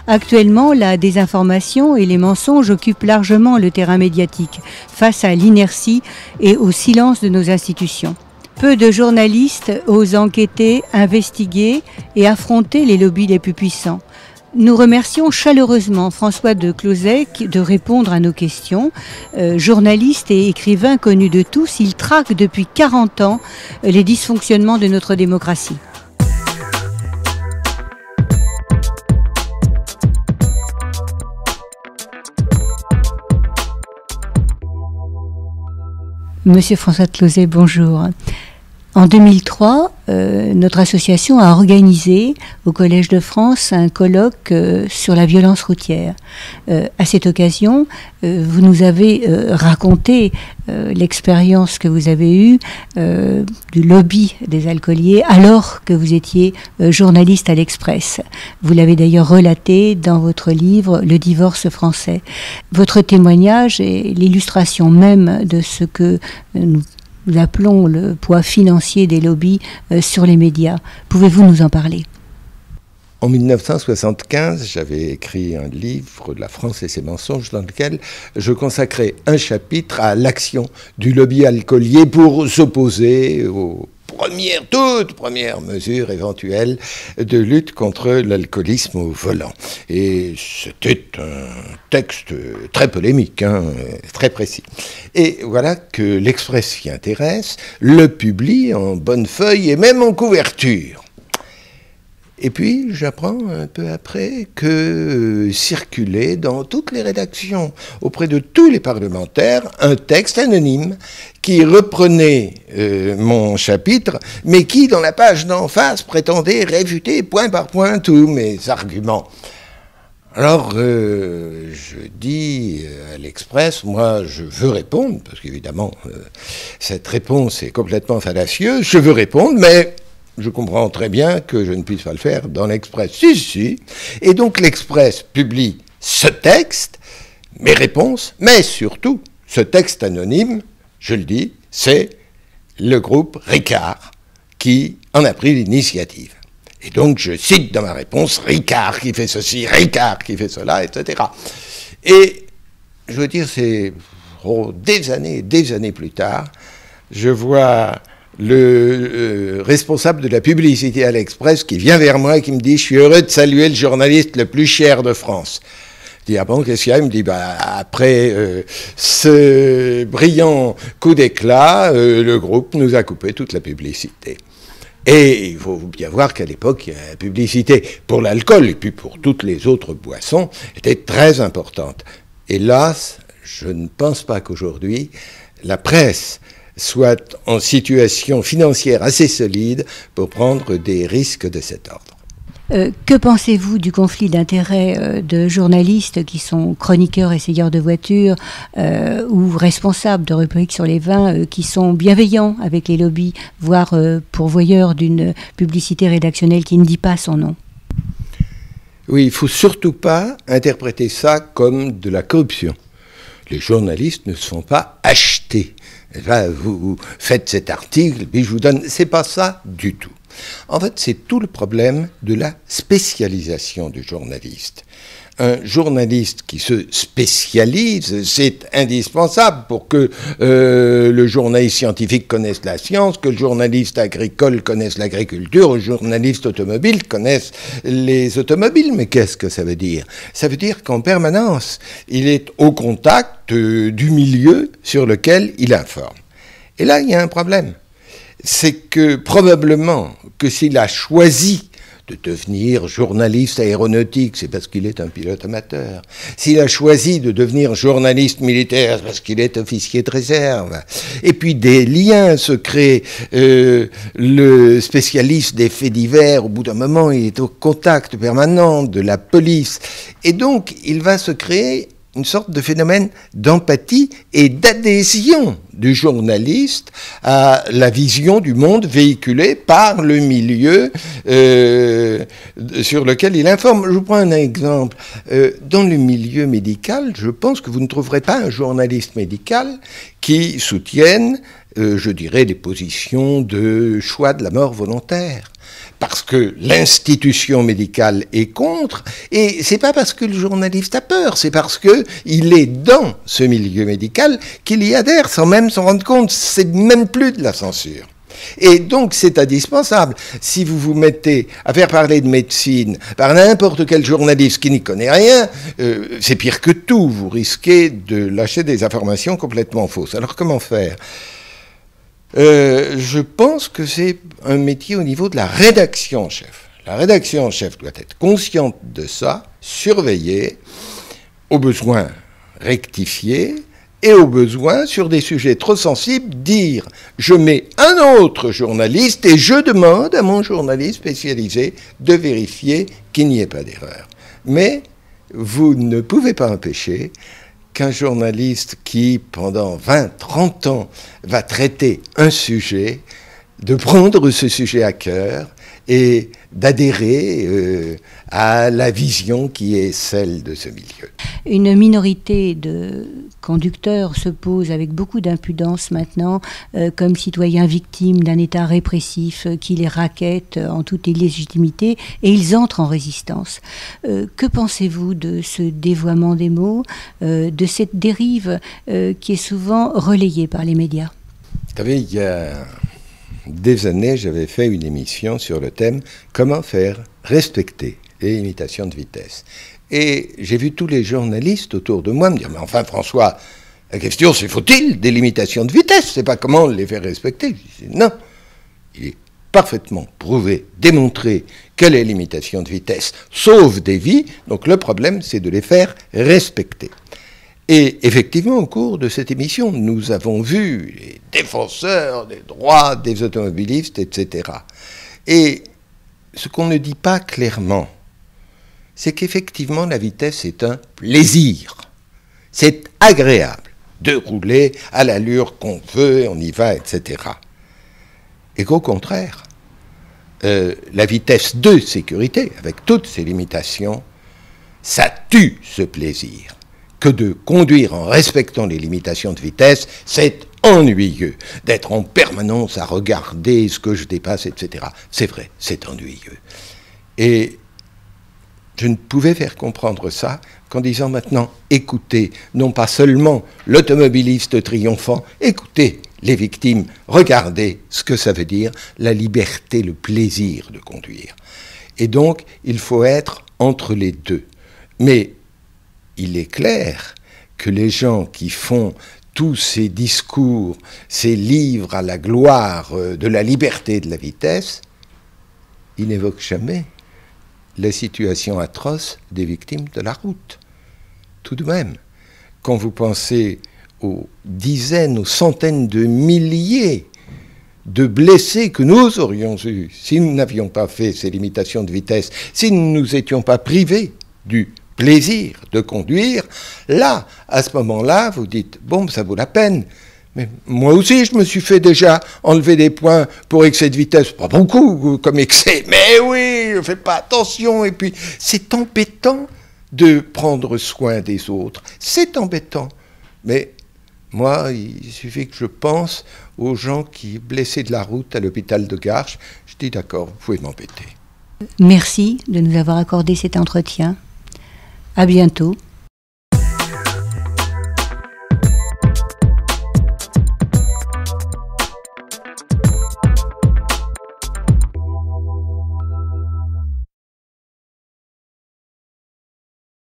Actuellement, la désinformation et les mensonges occupent largement le terrain médiatique face à l'inertie et au silence de nos institutions. Peu de journalistes osent enquêter, investiguer et affronter les lobbies les plus puissants. Nous remercions chaleureusement François de Closec de répondre à nos questions. Journaliste et écrivain connu de tous, il traque depuis 40 ans les dysfonctionnements de notre démocratie. Monsieur François de Closec, bonjour. En 2003, notre association a organisé au Collège de France un colloque sur la violence routière. À cette occasion, vous nous avez raconté l'expérience que vous avez eue du lobby des alcooliers alors que vous étiez journaliste à l'Express. Vous l'avez d'ailleurs relaté dans votre livre « Le divorce français ». Votre témoignage est l'illustration même de ce que nous appelons le poids financier des lobbies sur les médias. Pouvez-vous nous en parler ? En 1975, j'avais écrit un livre, La France et ses mensonges, dans lequel je consacrais un chapitre à l'action du lobby alcoolier pour s'opposer aux toutes premières mesures éventuelles de lutte contre l'alcoolisme au volant. Et c'était un texte très polémique, très précis. Et voilà que l'Express s'y intéresse, le publie en bonne feuille et même en couverture. Et puis, j'apprends un peu après que circulait dans toutes les rédactions, auprès de tous les parlementaires, un texte anonyme qui reprenait mon chapitre, mais qui, dans la page d'en face, prétendait réfuter point par point tous mes arguments. Alors, je dis à l'Express, moi, je veux répondre, parce qu'évidemment, cette réponse est complètement fallacieuse, je veux répondre, mais je comprends très bien que je ne puisse pas le faire dans l'Express. Si. Et donc l'Express publie ce texte, mes réponses, mais surtout ce texte anonyme, je le dis, c'est le groupe Ricard qui en a pris l'initiative. Et donc je cite dans ma réponse Ricard qui fait ceci, Ricard qui fait cela, etc. Et je veux dire, c'est des années plus tard, je vois le responsable de la publicité à l'Express qui vient vers moi et qui me dit « Je suis heureux de saluer le journaliste le plus cher de France ». Je dis « Ah bon, qu'est-ce qu'il y a ?» Il me dit « Après ce brillant coup d'éclat, le groupe nous a coupé toute la publicité ». Et il faut bien voir qu'à l'époque, la publicité pour l'alcool et puis pour toutes les autres boissons était très importante. Hélas, je ne pense pas qu'aujourd'hui, la presse soit en situation financière assez solide pour prendre des risques de cet ordre. Que pensez-vous du conflit d'intérêts de journalistes qui sont chroniqueurs, essayeurs de voitures ou responsables de rubriques sur les vins qui sont bienveillants avec les lobbies, voire pourvoyeurs d'une publicité rédactionnelle qui ne dit pas son nom? Oui, il ne faut surtout pas interpréter ça comme de la corruption. Les journalistes ne se font pas acheter. Là, vous faites cet article, puis je vous donne... C'est pas ça du tout. En fait, c'est tout le problème de la spécialisation du journaliste. Un journaliste qui se spécialise, c'est indispensable pour que le journaliste scientifique connaisse la science, que le journaliste agricole connaisse l'agriculture, le journaliste automobile connaisse les automobiles. Mais qu'est-ce que ça veut dire? Ça veut dire qu'en permanence, il est au contact du milieu sur lequel il informe. Et là, il y a un problème. C'est que probablement que s'il a choisi de devenir journaliste aéronautique, c'est parce qu'il est un pilote amateur. S'il a choisi de devenir journaliste militaire, c'est parce qu'il est officier de réserve. Et puis des liens se créent. Le spécialiste des faits divers, au bout d'un moment, il est au contact permanent de la police. Et donc, il va se créer une sorte de phénomène d'empathie et d'adhésion du journaliste à la vision du monde véhiculée par le milieu sur lequel il informe. Je vous prends un exemple. Dans le milieu médical, je pense que vous ne trouverez pas un journaliste médical qui soutienne, je dirais, des positions de choix de la mort volontaire. parce que l'institution médicale est contre, et c'est pas parce que le journaliste a peur, c'est parce que il est dans ce milieu médical qu'il y adhère sans même s'en rendre compte. C'est même plus de la censure. Et donc c'est indispensable. Si vous vous mettez à faire parler de médecine par n'importe quel journaliste qui n'y connaît rien, c'est pire que tout. Vous risquez de lâcher des informations complètement fausses. Alors comment faire ? Je pense que c'est un métier au niveau de la rédaction en chef. La rédaction en chef doit être consciente de ça, surveiller, au besoin rectifier, et au besoin, sur des sujets trop sensibles, dire « je mets un autre journaliste et je demande à mon journaliste spécialisé de vérifier qu'il n'y ait pas d'erreur ». Mais vous ne pouvez pas empêcher qu'un journaliste qui, pendant 20, 30 ans, va traiter un sujet, de prendre ce sujet à cœur et d'adhérer à la vision qui est celle de ce milieu. Une minorité de conducteurs se pose avec beaucoup d'impudence maintenant comme citoyens victimes d'un État répressif qui les rackette en toute illégitimité et ils entrent en résistance. Que pensez-vous de ce dévoiement des mots, de cette dérive qui est souvent relayée par les médias ? Vous savez, il y a des années, j'avais fait une émission sur le thème « Comment faire respecter les limitations de vitesse ». Et j'ai vu tous les journalistes autour de moi me dire « Mais enfin, François, la question c'est faut-il des limitations de vitesse ? C'est pas comment les faire respecter ». Je dis « Non, il est parfaitement prouvé, démontré que les limitations de vitesse sauvent des vies, donc le problème c'est de les faire respecter ». Et effectivement, au cours de cette émission, nous avons vu les défenseurs des droits des automobilistes, etc. Et ce qu'on ne dit pas clairement, c'est qu'effectivement, la vitesse est un plaisir. C'est agréable de rouler à l'allure qu'on veut, on y va, etc. Et qu'au contraire, la vitesse de sécurité, avec toutes ses limitations, ça tue ce plaisir. Que de conduire en respectant les limitations de vitesse, c'est ennuyeux. D'être en permanence à regarder ce que je dépasse, etc. C'est vrai, c'est ennuyeux. Et je ne pouvais faire comprendre ça qu'en disant maintenant, écoutez, non pas seulement l'automobiliste triomphant, écoutez les victimes, regardez ce que ça veut dire, la liberté, le plaisir de conduire. Et donc, il faut être entre les deux. Mais il est clair que les gens qui font tous ces discours, ces livres à la gloire de la liberté et de la vitesse, ils n'évoquent jamais la situation atroce des victimes de la route. Tout de même, quand vous pensez aux dizaines, aux centaines de milliers de blessés que nous aurions eus si nous n'avions pas fait ces limitations de vitesse, si nous ne nous étions pas privés du plaisir de conduire, là, à ce moment-là, vous dites, bon, ça vaut la peine. Mais moi aussi, je me suis fait déjà enlever des points pour excès de vitesse. Pas beaucoup comme excès, mais oui, je fais pas attention. Et puis, c'est embêtant de prendre soin des autres. C'est embêtant. Mais moi, il suffit que je pense aux gens qui blessés de la route à l'hôpital de Garches. Je dis, d'accord, vous pouvez m'embêter. Merci de nous avoir accordé cet entretien. À bientôt.